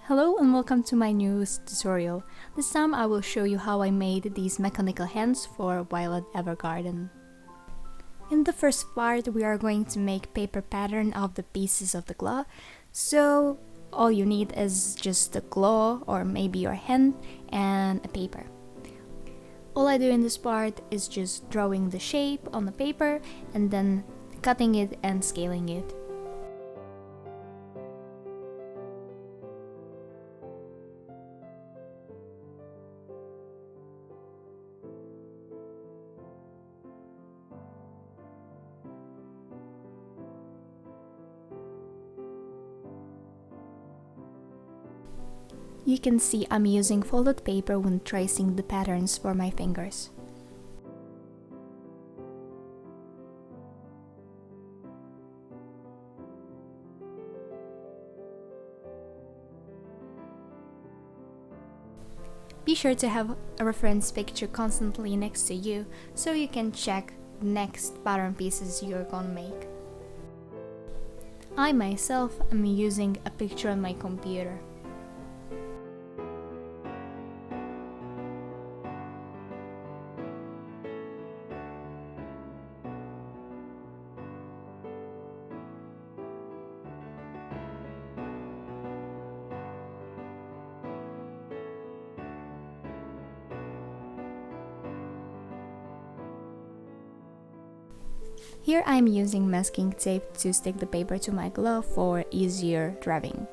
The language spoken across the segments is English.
Hello and welcome to my newest tutorial. This time I will show you how I made these mechanical hands for Violet Evergarden. In the first part we are going to make paper pattern of the pieces of the claw, so all you need is just the claw or maybe your hand and a paper. All I do in this part is just drawing the shape on the paper and then cutting it and scaling it. You can see I'm using folded paper when tracing the patterns for my fingers. Be sure to have a reference picture constantly next to you so you can check the next pattern pieces you're gonna make. I myself am using a picture on my computer. Here I'm using masking tape to stick the paper to my glove for easier drawing.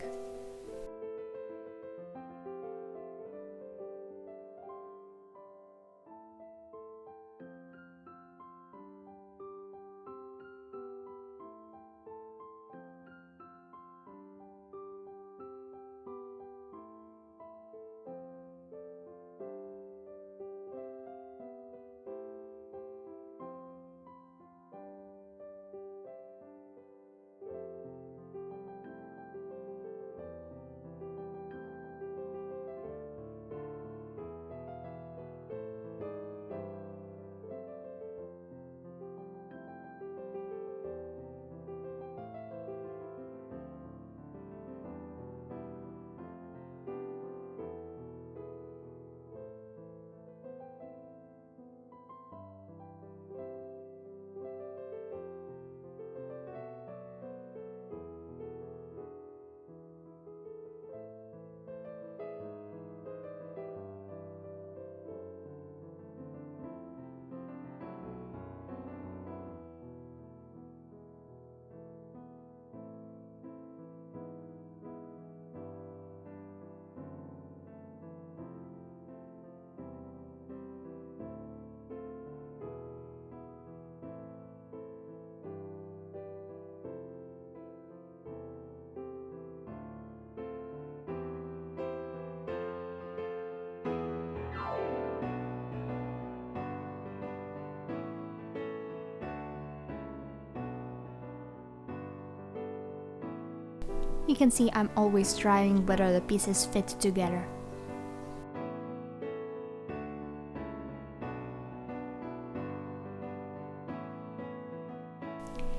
You can see I'm always trying whether the pieces fit together.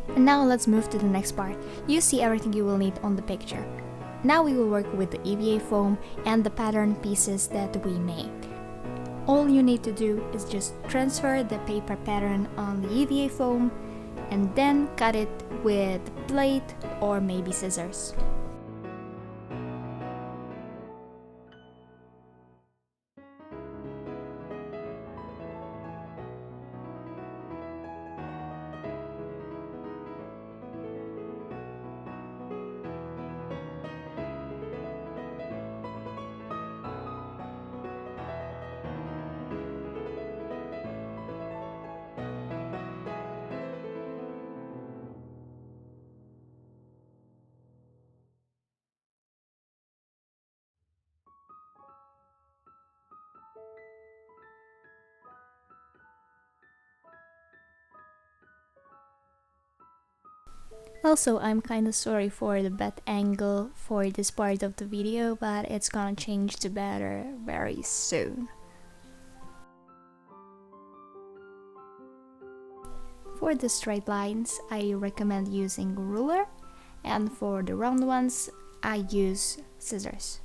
And now let's move to the next part. You see everything you will need on the picture. Now we will work with the EVA foam and the pattern pieces that we made. All you need to do is just transfer the paper pattern on the EVA foam and then cut it with a blade or maybe scissors. Also, I'm kinda sorry for the bad angle for this part of the video, but it's gonna change to better very soon. For the straight lines, I recommend using a ruler, and for the round ones, I use scissors.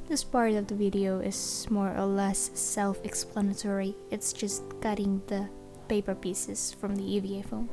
This part of the video is more or less self-explanatory. It's just cutting the paper pieces from the EVA foam.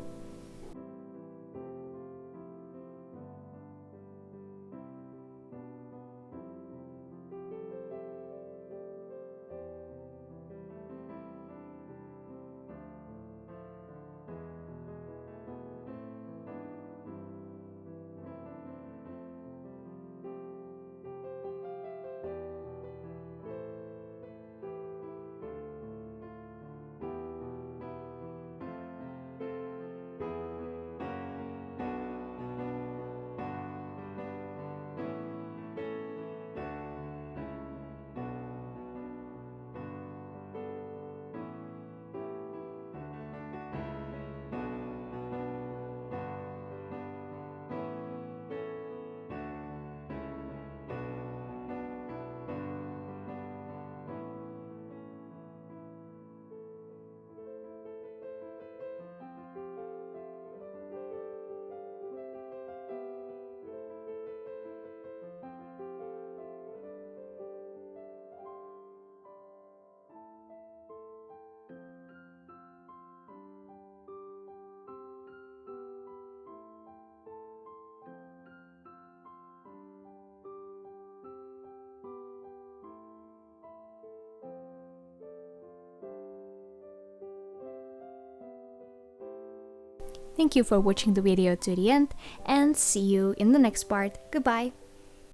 Thank you for watching the video to the end, and see you in the next part. Goodbye!